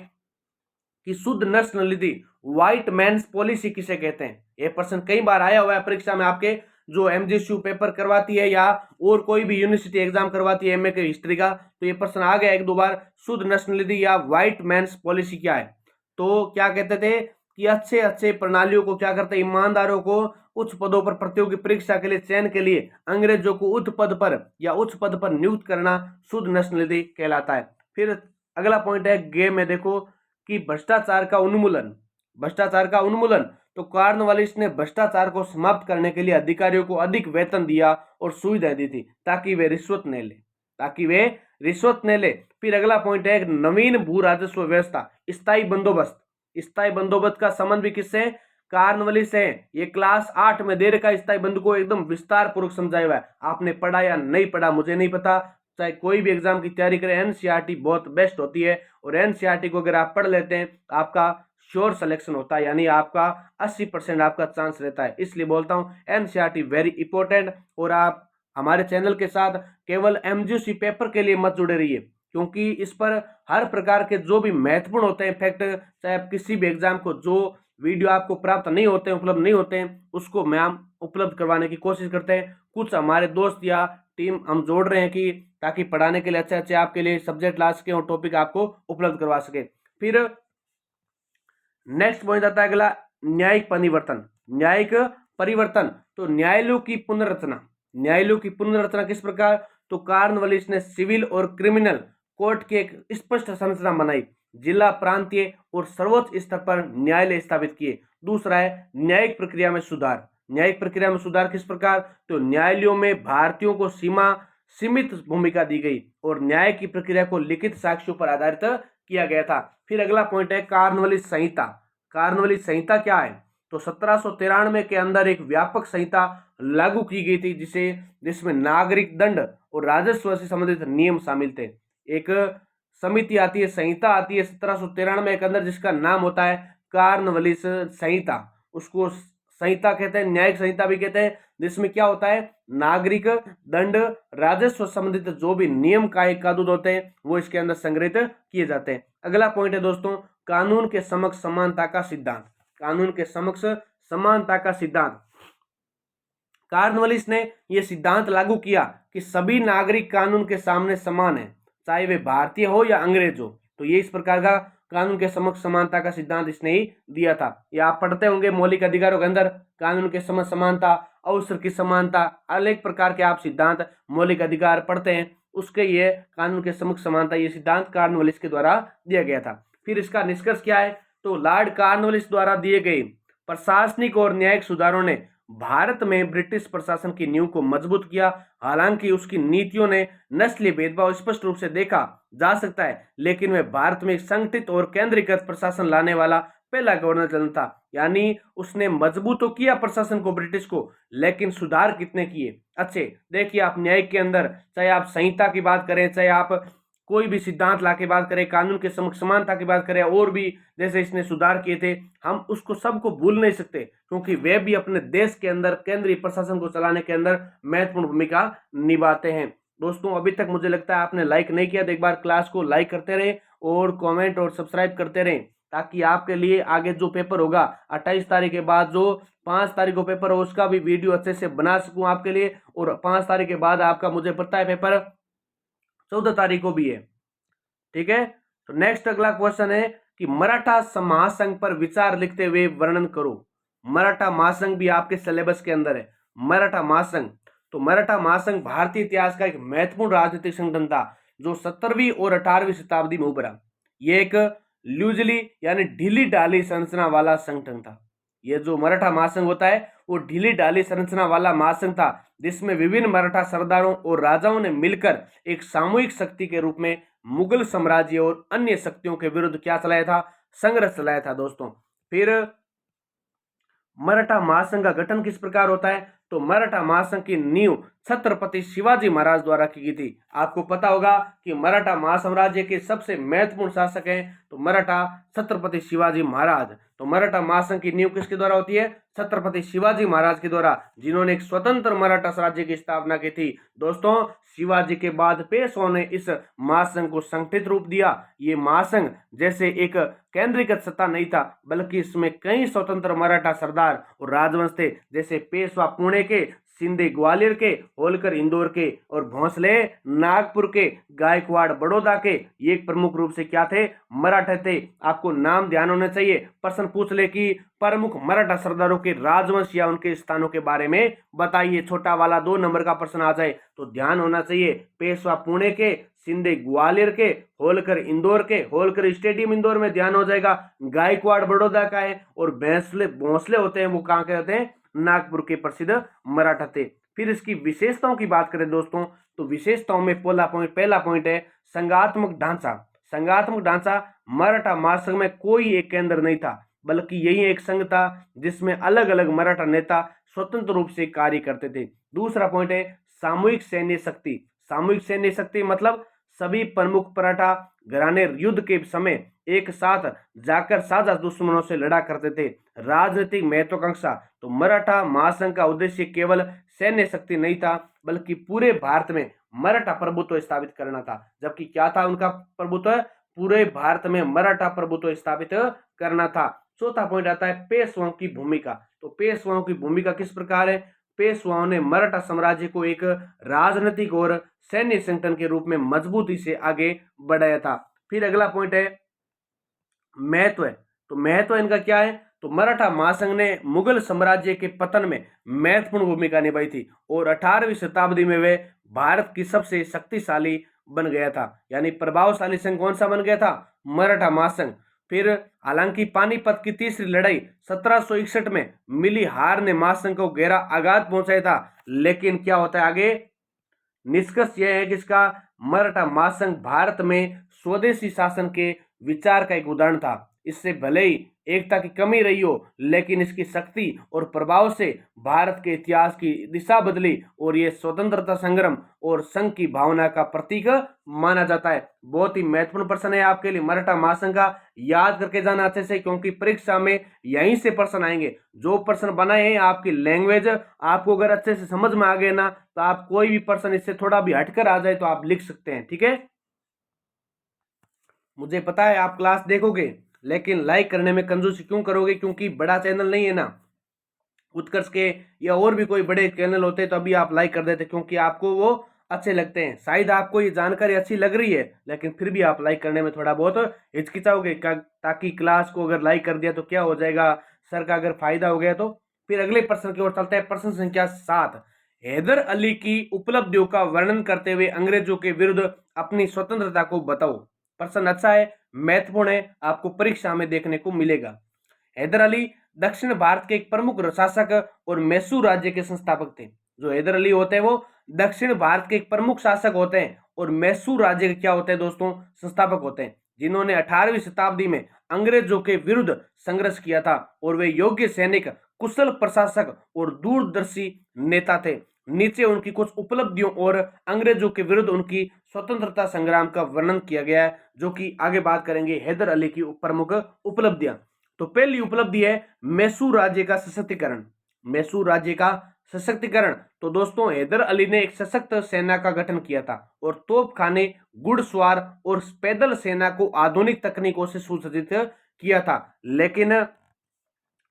कि शुद्ध नस्ल नीति व्हाइट मैन्स पॉलिसी किसे कहते हैं? यह प्रश्न कई बार आया हुआ है परीक्षा में आपके जो एमजीएसयू पेपर करवाती है या और कोई भी यूनिवर्सिटी एग्जाम करवाती है एमए के हिस्ट्री का, तो ये प्रश्न आ गया एक दो बार। शुद्ध नस्ल नीति या व्हाइट मैन्स पॉलिसी क्या है? तो क्या कहते थे कि अच्छे अच्छे प्रणालियों को क्या करते? ईमानदारों को उच्च पदों पर प्रतियोगी परीक्षा के लिए चयन के लिए अंग्रेजों को उच्च पद पर या उच्च पद पर नियुक्त करना शुद्ध नस्ल नीति कहलाता है। फिर अगला पॉइंट है गे में देखो कि भ्रष्टाचार का उन्मूलन। भ्रष्टाचार का उन्मूलन। तो कॉर्नवालिस ने भ्रष्टाचार को समाप्त करने के लिए अधिकारियों को अधिक वेतन दिया और सुविधाएं दी थी ताकि वे रिश्वत न ले। फिर अगला पॉइंट है नवीन भू राजस्व व्यवस्था स्थायी बंदोबस्त। स्थायी बंदोबस्त का संबंध भी किससे? कॉर्नवालिस है। ये क्लास 8 में दे रखा स्थायी बंद को एकदम विस्तार पूर्वक समझाया हुआ है। आपने पढ़ा या नहीं पढ़ा मुझे नहीं पता, चाहे कोई भी एग्जाम की तैयारी करें एनसीईआरटी बहुत बेस्ट होती है और एनसीईआरटी को अगर आप पढ़ लेते हैं आपका श्योर सिलेक्शन होता है, यानी आपका 80% आपका चांस रहता है। इसलिए बोलता हूं एनसीईआरटी वेरी इंपॉर्टेंट। और आप हमारे चैनल के साथ केवल एमजीएससी पेपर के लिए मत जुड़े रहिए क्योंकि इस पर हर प्रकार के जो भी महत्वपूर्ण होते हैं फैक्ट, चाहे आप किसी भी एग्जाम को जो वीडियो आपको प्राप्त नहीं होते हैं, उपलब्ध नहीं होते हैं, उसको मैम उपलब्ध करवाने की कोशिश करते हैं। कुछ हमारे दोस्त या टीम हम जोड़ रहे हैं कि ताकि पढ़ाने के लिए अच्छे अच्छे आपके लिए सब्जेक्ट ला सके और टॉपिक आपको उपलब्ध करवा सके। फिर नेक्स्ट पॉइंट आता है अगला न्यायिक परिवर्तन। न्यायिक परिवर्तन। तो न्यायालयों की पुनर्रचना। न्यायालयों की पुनर्रचना किस प्रकार? तो कॉर्नवालिस ने सिविल और क्रिमिनल कोर्ट की एक स्पष्ट संरचना बनाई। जिला, प्रांतीय और सर्वोच्च स्तर पर न्यायालय स्थापित किए। दूसरा है न्यायिक प्रक्रिया में सुधार। न्यायिक प्रक्रिया में सुधार किस प्रकार? तो न्यायालयों में भारतीयों को सीमित भूमिका दी गई और न्याय की प्रक्रिया को लिखित साक्ष्यों पर आधारित किया गया था। फिर अगला पॉइंट है कॉर्नवालिस संहिता। कॉर्नवालिस संहिता क्या है? तो 1793 के अंदर एक व्यापक संहिता लागू की गई थी जिसमें नागरिक दंड और राजस्व से संबंधित नियम शामिल थे। एक समिति आती है, संहिता आती है 1793 के अंदर जिसका नाम होता है कॉर्नवालिस संहिता। उसको संहिता कहते हैं, न्यायिक संहिता भी कहते हैं, जिसमें क्या होता है नागरिक दंड राजस्व संबंधित जो भी नियम कानून होते हैं वो इसके अंदर संग्रहित किए जाते हैं। अगला पॉइंट है दोस्तों कानून के समक्ष समानता का सिद्धांत। कानून के समक्ष समानता का सिद्धांत। कॉर्नवालिस ने यह सिद्धांत लागू किया कि सभी नागरिक कानून के सामने समान है, चाहे वे भारतीय हो या अंग्रेज हो। तो ये इस प्रकार का कानून के समक्ष समानता का सिद्धांत इसने ही दिया था। ये आप पढ़ते होंगे मौलिक अधिकारों के अंदर, कानून के समक्ष समानता, अवसर की समानता, अनेक प्रकार के आप सिद्धांत मौलिक अधिकार पढ़ते हैं, उसके ये कानून के समक्ष समानता ये सिद्धांत कॉर्नवालिस के द्वारा दिया गया था। फिर इसका निष्कर्ष क्या है? तो लॉर्ड कॉर्नवालिस द्वारा दिए गए प्रशासनिक और न्यायिक सुधारों ने भारत में ब्रिटिश प्रशासन की नींव को मजबूत किया। हालांकि उसकी नीतियों ने नस्लीय भेदभाव स्पष्ट रूप से देखा जा सकता है, लेकिन वह भारत में एक संगठित और केंद्रीकृत प्रशासन लाने वाला पहला गवर्नर जनरल था। यानी उसने मजबूत तो किया प्रशासन को ब्रिटिश को, लेकिन सुधार कितने किए? अच्छे देखिए आप न्यायिक के अंदर चाहे आप संहिता की बात करें, चाहे आप कोई भी सिद्धांत ला के बात करें, कानून के समक्ष समानता की बात करें, और भी जैसे इसने सुधार किए थे, हम उसको सबको भूल नहीं सकते, क्योंकि वे भी अपने देश के अंदर केंद्रीय प्रशासन को चलाने के अंदर महत्वपूर्ण भूमिका निभाते हैं। दोस्तों, अभी तक मुझे लगता है आपने लाइक नहीं किया, तो एक बार क्लास को लाइक करते रहें और कमेंट और सब्सक्राइब करते रहें, ताकि आपके लिए आगे जो पेपर होगा 28 तारीख के बाद, जो 5 तारीख को पेपर हो, उसका भी वीडियो अच्छे से बना सकूं आपके लिए। और 5 तारीख के बाद आपका, मुझे पता है, पेपर 14 तारीख को भी है। ठीक है, तो नेक्स्ट अगला क्वेश्चन है कि मराठा महासंघ पर विचार लिखते हुए वर्णन करो। मराठा महासंघ भी आपके सिलेबस के अंदर है। मराठा महासंघ, तो मराठा महासंघ भारतीय इतिहास का एक महत्वपूर्ण राजनीतिक संगठन था, जो 17वीं और 18वीं शताब्दी में उभरा। यह एक लूजली यानी ढीली ढाली संरचना वाला संगठन था। यह जो मराठा महासंघ होता है, वो ढीली ढाली संरचना वाला महासंघ था, जिसमें विभिन्न मराठा सरदारों और राजाओं ने मिलकर एक सामूहिक शक्ति के रूप में मुगल साम्राज्य और अन्य शक्तियों के विरुद्ध क्या चलाया था? संघर्ष चलाया था दोस्तों। फिर मराठा महासंघ का गठन किस प्रकार होता है? तो मराठा महासंघ की नींव छत्रपति शिवाजी महाराज द्वारा की गई थी। आपको पता होगा कि मराठा महासाम्राज्य के सबसे महत्वपूर्ण शासक हैं तो मराठा छत्रपति शिवाजी महाराज। तो मराठा महासंघ की नींव किसके द्वारा होती है? छत्रपति शिवाजी महाराज के द्वारा, जिन्होंने एक स्वतंत्र मराठा राज्य की स्थापना की थी। दोस्तों, शिवाजी के बाद पेशवाओं ने इस महासंघ को संगठित रूप दिया। ये महासंघ जैसे एक केंद्रीकृत सत्ता नहीं था, बल्कि इसमें कई स्वतंत्र मराठा सरदार और राजवंश थे, जैसे पेशवा पुणे के, शिंदे ग्वालियर के, होलकर इंदौर के और भोंसले नागपुर के, गायकवाड़ बड़ौदा के। ये एक प्रमुख रूप से क्या थे? मराठा थे। आपको नाम ध्यान होना चाहिए। प्रश्न पूछ ले कि प्रमुख मराठा सरदारों के राजवंश या उनके स्थानों के बारे में बताइए। छोटा वाला 2 नंबर का प्रश्न आ जाए तो ध्यान होना चाहिए। पेशवा पुणे के, शिंदे ग्वालियर के, होलकर इंदौर के, होलकर स्टेडियम इंदौर में ध्यान हो जाएगा। गायकवाड़ बड़ौदा का है और भोंसले होते हैं, वो कहाँ के होते हैं? नागपुर के प्रसिद्ध मराठा थे। फिर इसकी विशेषताओं की बात करें दोस्तों, तो विशेषताओं में पहला पॉइंट है संघात्मक ढांचा। संघात्मक ढांचा, मराठा महासंघ में कोई एक केंद्र नहीं था, बल्कि यही एक संघ था जिसमें अलग अलग मराठा नेता स्वतंत्र रूप से कार्य करते थे। दूसरा पॉइंट है सामूहिक सैन्य शक्ति। सामूहिक सैन्य शक्ति मतलब सभी प्रमुख मराठा घराने युद्ध के समय एक साथ जाकर साझा दुश्मनों से लड़ा करते थे। राजनीतिक महत्वाकांक्षा, तो मराठा महासंघ का उद्देश्य केवल सैन्य शक्ति नहीं था, बल्कि पूरे भारत में मराठा प्रभुत्व स्थापित करना था। जबकि क्या था उनका प्रभुत्व? पूरे भारत में मराठा प्रभुत्व स्थापित करना था। चौथा पॉइंट आता है पेशवाओं की भूमिका। तो पेशवाओं की भूमिका किस प्रकार है? पेशवाओं ने मराठा साम्राज्य को एक राजनीतिक और सैन्य संगठन के रूप में मजबूती से आगे बढ़ाया था। फिर अगला पॉइंट है महत्व। तो महत्व इनका क्या है? तो मराठा महासंघ ने मुगल साम्राज्य के पतन में महत्वपूर्ण भूमिका निभाई थी और 18वीं शताब्दी में वे भारत की सबसे शक्तिशाली बन गया था। यानी प्रभावशाली संघ कौन सा बन गया था? मराठा महासंघ। फिर हालांकि पानीपत की तीसरी लड़ाई 1761 में मिली हार ने महासंघ को गहरा आघात पहुंचाया था, लेकिन क्या होता है आगे? निष्कर्ष यह है कि इसका मराठा महासंघ भारत में स्वदेशी शासन के विचार का एक उदाहरण था। इससे भले ही एकता की कमी रही हो, लेकिन इसकी शक्ति और प्रभाव से भारत के इतिहास की दिशा बदली और ये स्वतंत्रता संग्राम और संघ की भावना का प्रतीक माना जाता है। बहुत ही महत्वपूर्ण प्रश्न है आपके लिए मराठा महासंघ का, याद करके जाना अच्छे से, क्योंकि परीक्षा में यहीं से प्रश्न आएंगे। जो प्रश्न बनाए हैं आपकी लैंग्वेज आपको अगर अच्छे से समझ में आ गए ना, तो आप कोई भी प्रश्न इससे थोड़ा भी हटकर आ जाए तो आप लिख सकते हैं। ठीक है, मुझे पता है आप क्लास देखोगे, लेकिन लाइक करने में कंजूसी क्यों करोगे? क्योंकि बड़ा चैनल नहीं है ना, उत्कर्ष के या और भी कोई बड़े चैनल होते तो अभी आप लाइक कर देते, क्योंकि आपको वो अच्छे लगते हैं। शायद आपको ये जानकारी अच्छी लग रही है, लेकिन फिर भी आप लाइक करने में थोड़ा बहुत हिचकिचाओगे, ताकि क्लास को अगर लाइक कर दिया तो क्या हो जाएगा, सर का अगर फायदा हो गया तो। फिर अगले प्रश्न की ओर चलते हैं। प्रश्न संख्या 7, हैदर अली की उपलब्धियों का वर्णन करते हुए अंग्रेजों के विरुद्ध अपनी स्वतंत्रता को बताओ। प्रश्न अच्छा है, महत्वपूर्ण है, आपको परीक्षा में देखने को मिलेगा। हैदर अली दक्षिण भारत के एक प्रमुख शासक और मैसूर राज्य के संस्थापक थे। जो हैदर अली होते हैं वो दक्षिण भारत के एक प्रमुख शासक होते हैं और मैसूर राज्य के क्या होते हैं दोस्तों? संस्थापक होते हैं, जिन्होंने 18वीं शताब्दी में अंग्रेजों के विरुद्ध संघर्ष किया था और वे योग्य सैनिक, कुशल प्रशासक और दूरदर्शी नेता थे। नीचे उनकी कुछ उपलब्धियों और अंग्रेजों के विरुद्ध उनकी स्वतंत्रता संग्राम का वर्णन किया गया है, जो कि आगे बात करेंगे हैदर अली की प्रमुख उपलब्धियां। तो पहली उपलब्धि है मैसूर राज्य का सशक्तिकरण। मैसूर राज्य का सशक्तिकरण। तो दोस्तों हैदर अली ने एक सशक्त सेना का गठन किया था और तोपखाने, घुड़सवार और पैदल सेना को आधुनिक तकनीकों से सुसज्जित किया था। लेकिन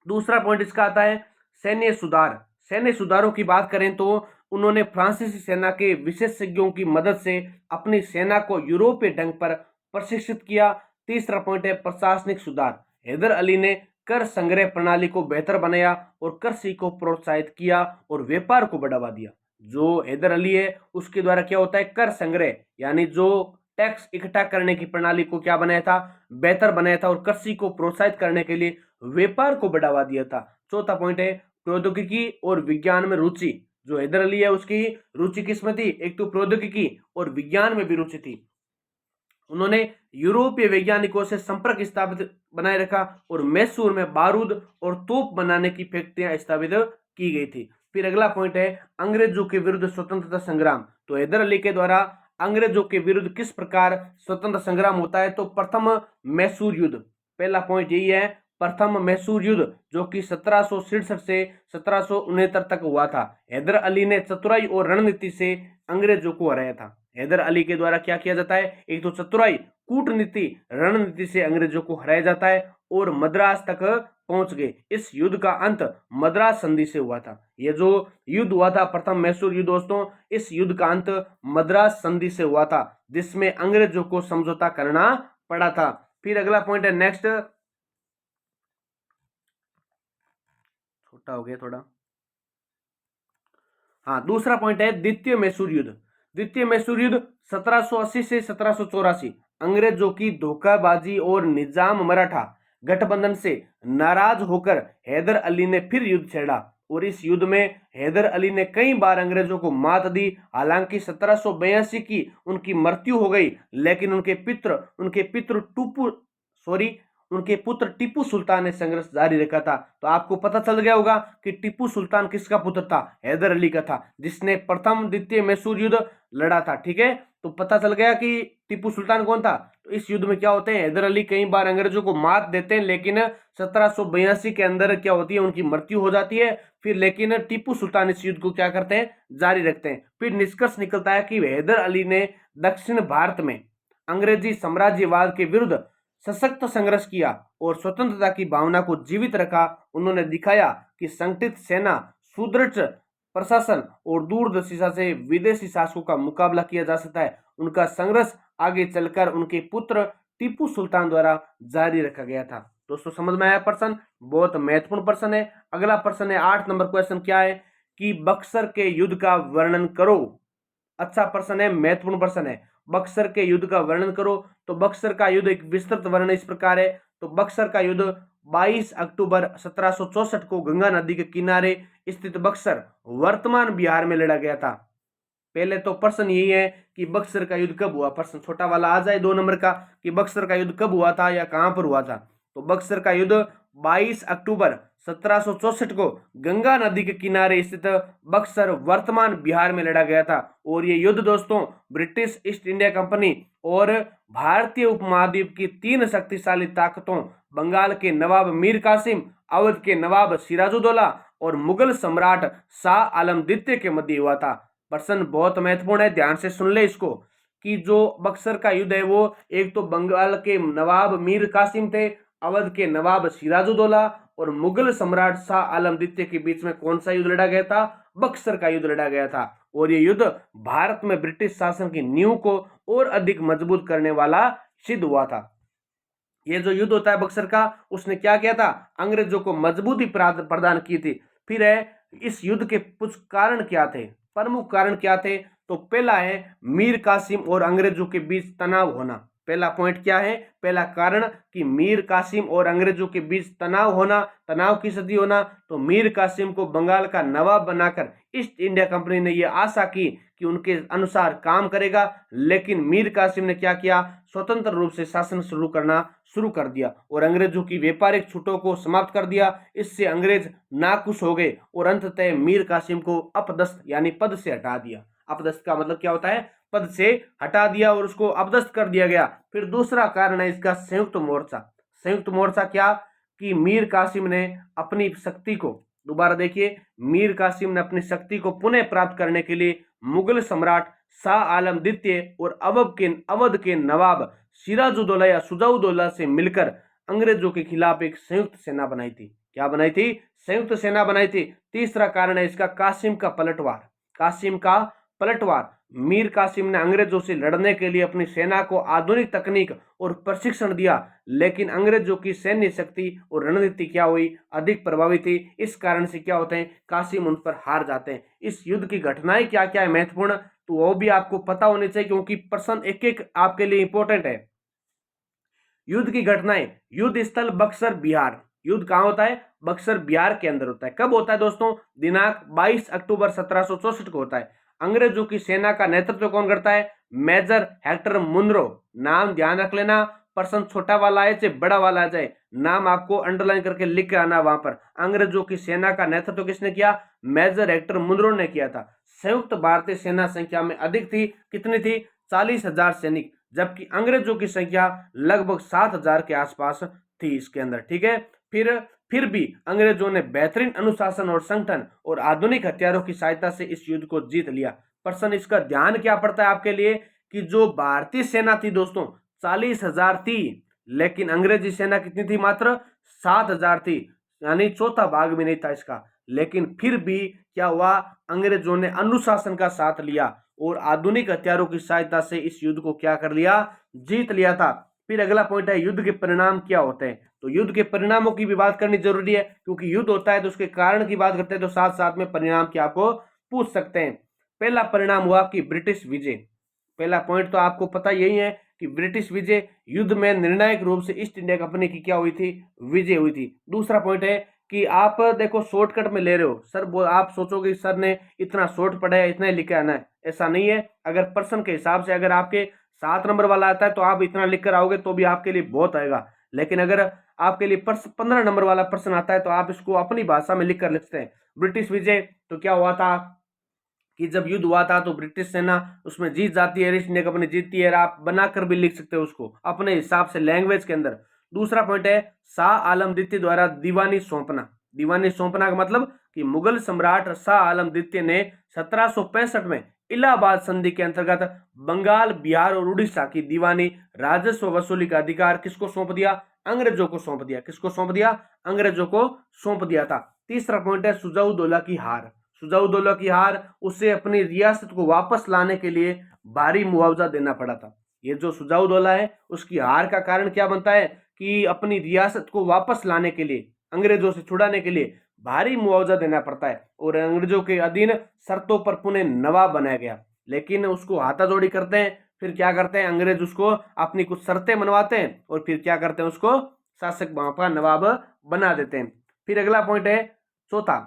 दूसरा पॉइंट इसका आता है सैन्य सुधार। सैन्य सुधारों की बात करें तो उन्होंने फ्रांसीसी सेना के विशेषज्ञों की मदद से अपनी सेना को यूरोपीय ढंग पर प्रशिक्षित किया। तीसरा पॉइंट है प्रशासनिक सुधार। हैदर अली ने कर संग्रह प्रणाली को बेहतर बनाया और कृषि को प्रोत्साहित किया और व्यापार को बढ़ावा दिया। जो हैदर अली है उसके द्वारा क्या होता है, कर संग्रह यानी जो टैक्स इकट्ठा करने की प्रणाली को क्या बनाया था, बेहतर बनाया था और कृषि को प्रोत्साहित करने के लिए व्यापार को बढ़ावा दिया था। चौथा पॉइंट है प्रौद्योगिकी और विज्ञान में रुचि। जो हैदर अली है उसकी रुचि किसमें थी, एक तो प्रौद्योगिकी और विज्ञान में भी रुचि थी। उन्होंने यूरोपीय वैज्ञानिकों से संपर्क स्थापित बनाए रखा और मैसूर में बारूद और तोप बनाने की फैक्ट्रियां स्थापित की गई थी। फिर अगला पॉइंट है अंग्रेजों के विरुद्ध स्वतंत्रता संग्राम। तो हैदर अली के द्वारा अंग्रेजों के विरुद्ध किस प्रकार स्वतंत्र संग्राम होता है, तो प्रथम मैसूर युद्ध। पहला पॉइंट यही है, प्रथम मैसूर युद्ध जो कि 1767 से 1769 तक हुआ था। हैदर अली ने चतुराई और रणनीति से अंग्रेजों को हराया था। हैदर अली के द्वारा क्या किया जाता है, एक तो चतुराई, कूटनीति, रणनीति से अंग्रेजों को हराया जाता है और मद्रास तक पहुंच गए। इस युद्ध का अंत मद्रास संधि से हुआ था। ये जो युद्ध हुआ था प्रथम मैसूर युद्ध दोस्तों, इस युद्ध का अंत मद्रास संधि से हुआ था जिसमें अंग्रेजों को समझौता करना पड़ा था। फिर अगला पॉइंट है नेक्स्ट, छोटा हो गया थोड़ा, हाँ दूसरा पॉइंट है द्वितीय मैसूर युद्ध। द्वितीय मैसूर युद्ध 1780 से 1784। अंग्रेजों की धोखाबाजी और निजाम मराठा गठबंधन से नाराज होकर हैदर अली ने फिर युद्ध छेड़ा और इस युद्ध में हैदर अली ने कई बार अंग्रेजों को मात दी। हालांकि 1782 की उनकी मृत्यु हो गई, लेकिन उनके पितृ उनके पुत्र टीपू सुल्तान ने संघर्ष जारी रखा था। तो आपको पता चल गया होगा कि टीपू सुल्तान किसका पुत्र था, हैदर अली का था, जिसने प्रथम द्वितीय मैसूर युद्ध लड़ा था। ठीक है, तो पता चल गया कि टीपू सुल्तान कौन था। तो इस युद्ध में क्या होते हैं, हैदर अली कई बार अंग्रेजों को मात देते हैं, लेकिन 1782 के अंदर क्या होती है, उनकी मृत्यु हो जाती है। फिर लेकिन टीपू सुल्तान इस युद्ध को क्या करते हैं, जारी रखते हैं। फिर निष्कर्ष निकलता है कि हैदर अली ने दक्षिण भारत में अंग्रेजी साम्राज्यवाद के विरुद्ध सशक्त संघर्ष किया और स्वतंत्रता की भावना को जीवित रखा। उन्होंने दिखाया कि संगठित सेना, सुदृढ़ प्रशासन और दूरदर्शिता से विदेशी शासकों का मुकाबला किया जा सकता है। उनका संघर्ष आगे चलकर उनके पुत्र टीपू सुल्तान द्वारा जारी रखा गया था। दोस्तों समझ में आया प्रश्न, बहुत महत्वपूर्ण प्रश्न है। अगला प्रश्न है 8 नंबर क्वेश्चन, क्या है कि बक्सर के युद्ध का वर्णन करो। अच्छा प्रश्न है, महत्वपूर्ण प्रश्न है। बक्सर के युद्ध का वर्णन करो। तो बक्सर का युद्ध एक विस्तृत वर्णन इस प्रकार है। तो बक्सर का युद्ध 22 अक्टूबर 1764 को गंगा नदी के किनारे स्थित बक्सर वर्तमान बिहार में लड़ा गया था। पहले तो प्रश्न यही है कि बक्सर का युद्ध कब हुआ, प्रश्न छोटा वाला आ जाए 2 नंबर का कि बक्सर का युद्ध कब हुआ था या कहां पर हुआ था। तो बक्सर का युद्ध 22 अक्टूबर 1764 को गंगा नदी के किनारे स्थित बक्सर वर्तमान बिहार में लड़ा गया था। और ये युद्ध दोस्तों ब्रिटिश ईस्ट इंडिया कंपनी और भारतीय उपमहाद्वीप की 3 शक्तिशाली ताकतों बंगाल के नवाब मीर कासिम, अवध के नवाब सिराजुद्दौला और मुगल सम्राट शाह आलम द्वितीय के मध्य हुआ था। प्रश्न बहुत महत्वपूर्ण है, ध्यान से सुन ले इसको कि जो बक्सर का युद्ध है वो एक तो बंगाल के नवाब मीर कासिम थे, अवध के नवाब सिराजुद्दौला और मुगल सम्राट शाह आलम द्वितीय के बीच में कौन सा युद्ध लड़ा गया था, बक्सर का युद्ध लड़ा गया था। और ये युद्ध भारत में ब्रिटिश शासन की नींव को और अधिक मजबूत करने वाला सिद्ध हुआ था। ये जो युद्ध होता है बक्सर का, उसने क्या किया था, अंग्रेजों को मजबूती प्रदान की थी। फिर है इस युद्ध के कुछ कारण क्या थे, प्रमुख कारण क्या थे। तो पहला है मीर कासिम और अंग्रेजों के बीच तनाव होना। पहला पॉइंट क्या है, पहला कारण कि मीर कासिम और अंग्रेजों के बीच तनाव होना, तनाव की स्थिति होना। तो मीर कासिम को बंगाल का नवाब बनाकर ईस्ट इंडिया कंपनी ने यह आशा की कि उनके अनुसार काम करेगा, लेकिन मीर कासिम ने क्या किया, स्वतंत्र रूप से शासन शुरू कर दिया और अंग्रेजों की व्यापारिक छूटों को समाप्त कर दिया। इससे अंग्रेज नाखुश हो गए और अंततः मीर कासिम को अपदस्थ यानी पद से हटा दिया। अपदस्थ का मतलब क्या होता है, पद से हटा दिया और उसको अपदस्थ कर दिया गया। फिर दूसरा कारण है इसका संयुक्त मोर्चा। संयुक्त मोर्चा क्या, कि मीर कासिम ने अपनी शक्ति को, दोबारा देखिए, मीर कासिम ने अपनी शक्ति को पुनः प्राप्त करने के लिए मुगल सम्राट शाह आलम द्वितीय और अवध के नवाब सिराजुद्दौला या सुजाउद्दौला से मिलकर अंग्रेजों के खिलाफ एक संयुक्त सेना बनाई थी। क्या बनाई थी, संयुक्त सेना बनाई थी। तीसरा कारण है इसका कासिम का पलटवार। कासिम का पलटवार, मीर कासिम ने अंग्रेजों से लड़ने के लिए अपनी सेना को आधुनिक तकनीक और प्रशिक्षण दिया, लेकिन अंग्रेजों की सैन्य शक्ति और रणनीति क्या हुई, अधिक प्रभावी थी। इस कारण से क्या होते हैं, कासिम उन पर हार जाते हैं। इस युद्ध की घटनाएं क्या क्या है महत्वपूर्ण, तो वो भी आपको पता होनी चाहिए, क्योंकि प्रश्न एक एक आपके लिए इंपॉर्टेंट है। युद्ध की घटनाएं, युद्ध स्थल बक्सर बिहार। युद्ध कहां होता है, बक्सर बिहार के अंदर होता है। कब होता है दोस्तों, दिनांक 22 अक्टूबर 1764 को होता है। अंग्रेजों की सेना का नेतृत्व कौन करता है, मेजर हेक्टर मुनरो। नाम ध्यान रख लेना, प्रश्न छोटा वाला है चाहे बड़ा वाला आ जाए, नाम आपको अंडरलाइन करके लिख के आना वहां पर। अंग्रेजों की सेना का नेतृत्व किसने किया, मेजर हेक्टर मुनरो ने किया था। संयुक्त भारतीय सेना संख्या में अधिक थी, कितनी थी, 40,000 सैनिक, जबकि अंग्रेजों की संख्या लगभग 7,000 के आसपास थी इसके अंदर। ठीक है, फिर भी अंग्रेजों ने बेहतरीन अनुशासन और संगठन और आधुनिक हथियारों की सहायता से इस युद्ध को जीत लिया। प्रश्न इसका ध्यान क्या पड़ता है आपके लिए, कि जो भारतीय सेना थी दोस्तों 40,000 थी, लेकिन अंग्रेजी सेना कितनी थी, मात्र 7,000 थी, यानी चौथा भाग भी नहीं था इसका। लेकिन फिर भी क्या हुआ, अंग्रेजों ने अनुशासन का साथ लिया और आधुनिक हथियारों की सहायता से इस युद्ध को क्या कर लिया, जीत लिया था। फिर अगला पॉइंट है, युद्ध के परिणाम क्या होते हैं। तो युद्ध के परिणामों की भी बात करनी जरूरी है, क्योंकि युद्ध होता है तो उसके कारण की बात करते हैं, तो साथ साथ में परिणाम क्या आपको पूछ सकते हैं। पहला परिणाम हुआ कि ब्रिटिश विजय। पहला पॉइंट तो आपको पता यही है कि ब्रिटिश विजय, युद्ध में निर्णायक रूप से ईस्ट इंडिया कंपनी की क्या हुई थी, विजय हुई थी। दूसरा पॉइंट है कि आप देखो शॉर्टकट में ले रहे हो सर, आप सोचोगे सर ने इतना शॉर्ट पढ़ा है, इतना लिखा है ना, ऐसा नहीं है। अगर प्रश्न के हिसाब से अगर आपके 7 नंबर वाला आता है तो आप इतना लिख कर आओगे तो भी आपके लिए बहुत आएगा, लेकिन अगर आपके लिए 15 नंबर वाला प्रश्न आता है तो आप इसको अपनी भाषा में लिख कर लिखते हैं। ब्रिटिश विजय तो क्या हुआ था कि जब युद्ध हुआ था तो ब्रिटिश सेना उसमें जीत जाती है, ईस्ट इंडिया कंपनी जीतती है। आप बनाकर भी लिख सकते हो उसको अपने हिसाब से लैंग्वेज के अंदर। दूसरा पॉइंट है, शाह आलम द्वितीय द्वारा दीवानी सौंपना। दीवानी सौंपना का मतलब कि मुगल सम्राट शाह आलम द्वितीय ने 1765 में इलाहाबाद संधि के अंतर्गत बंगाल, बिहार और उड़ीसा की दीवानी राजस्व वसूली का अधिकार किसको सौंप दिया, अंग्रेजों को सौंप दिया। किसको सौंप दिया, अंग्रेजों को सौंप दिया था। तीसरा पॉइंट है, सुजाउद्दौला की हार। सुजाउद्दौला की हार, उसे अपनी रियासत को वापस लाने के लिए भारी मुआवजा देना पड़ा था। ये जो सुजाउद्दौला है उसकी हार का कारण क्या बनता है, कि अपनी रियासत को वापस लाने के लिए, अंग्रेजों से छुड़ाने के लिए भारी मुआवजा देना पड़ता है और अंग्रेजों के अधीन शर्तों पर पुनः नवाब बनाया गया। लेकिन उसको हाथाजोड़ी करते हैं, फिर क्या करते हैं, अंग्रेज उसको अपनी कुछ शर्तें मनवाते हैं और फिर क्या करते हैं, उसको शासक वहां का नवाब बना देते हैं। फिर अगला पॉइंट है, चौथा,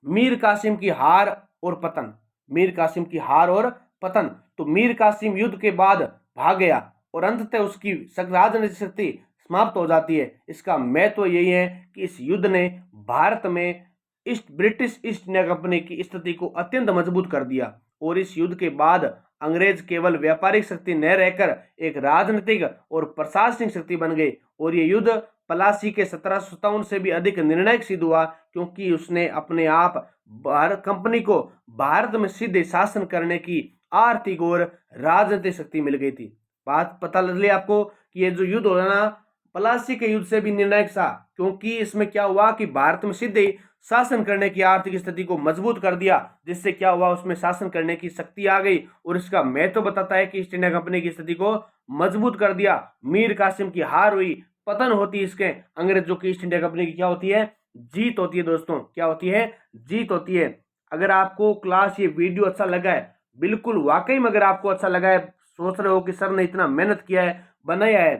मीर कासिम की हार और पतन। मीर कासिम की हार और पतन। तो मीर कासिम युद्ध के बाद भाग गया और अंततः उसकी राजनीतिक शक्ति समाप्त हो जाती है। इसका महत्व यही है कि इस युद्ध ने भारत में ब्रिटिश ईस्ट इंडिया कंपनी की स्थिति को अत्यंत मजबूत कर दिया और इस युद्ध के बाद अंग्रेज केवल व्यापारिक शक्ति न रहकर एक राजनीतिक और प्रशासनिक शक्ति बन गई और ये युद्ध प्लासी के 1757 से भी अधिक निर्णायक सिद्ध हुआ, क्योंकि उसने अपने आप भारत कंपनी को भारत में सीधे शासन करने की आर्थिक और राजनीतिक शक्ति मिल गई थी। बात पता लग ली आपको कि ये जो युद्ध हो रहा ना, प्लासी के युद्ध से भी निर्णायक था, क्योंकि इसमें क्या हुआ कि भारत में सीधे शासन करने की आर्थिक स्थिति को मजबूत कर दिया, जिससे क्या हुआ, उसमें शासन करने की शक्ति आ गई और इसका महत्व बताता है कि ईस्ट इंडिया कंपनी की स्थिति को मजबूत कर दिया। मीर कासिम की हार हुई, पतन होती है इसके, अंग्रेजों की ईस्ट इंडिया कंपनी की क्या होती है, जीत होती है दोस्तों। क्या होती है, जीत होती है। अगर आपको क्लास ये वीडियो अच्छा लगा है, बिल्कुल वाकई में अगर आपको अच्छा लगा है, सोच रहे हो कि सर ने इतना मेहनत किया है, बनाया है,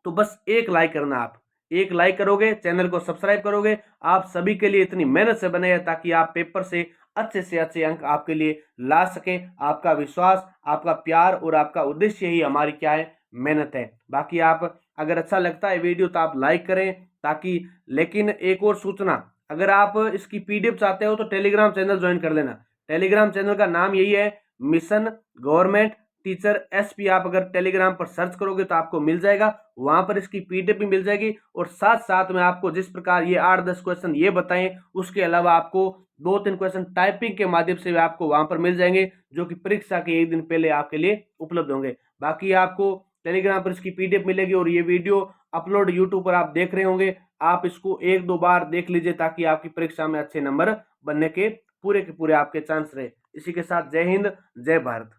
तो बस एक लाइक करना। आप एक लाइक करोगे, चैनल को सब्सक्राइब करोगे, आप सभी के लिए इतनी मेहनत से बनाया है ताकि आप पेपर से अच्छे अंक आपके लिए ला सके। आपका विश्वास, आपका प्यार और आपका उद्देश्य ही हमारी क्या है, मेहनत है। बाकी आप अगर अच्छा लगता है वीडियो तो आप लाइक करें, ताकि लेकिन एक और सूचना, अगर आप इसकी पीडीएफ चाहते हो तो टेलीग्राम चैनल ज्वाइन कर लेना। टेलीग्राम चैनल का नाम यही है, मिशन गवर्नमेंट टीचर एसपी। आप अगर टेलीग्राम पर सर्च करोगे तो आपको मिल जाएगा, वहां पर इसकी पीडीएफ भी मिल जाएगी। और साथ साथ में आपको जिस प्रकार ये 8-10 क्वेश्चन ये बताएं, उसके अलावा आपको 2-3 क्वेश्चन टाइपिंग के माध्यम से भी आपको वहां पर मिल जाएंगे, जो कि परीक्षा के एक दिन पहले आपके लिए उपलब्ध होंगे। बाकी आपको टेलीग्राम पर इसकी पीडीएफ मिलेगी और ये वीडियो अपलोड यूट्यूब पर आप देख रहे होंगे, आप इसको 1-2 बार देख लीजिए ताकि आपकी परीक्षा में अच्छे नंबर बनने के पूरे आपके चांस रहे। इसी के साथ जय हिंद, जय भारत।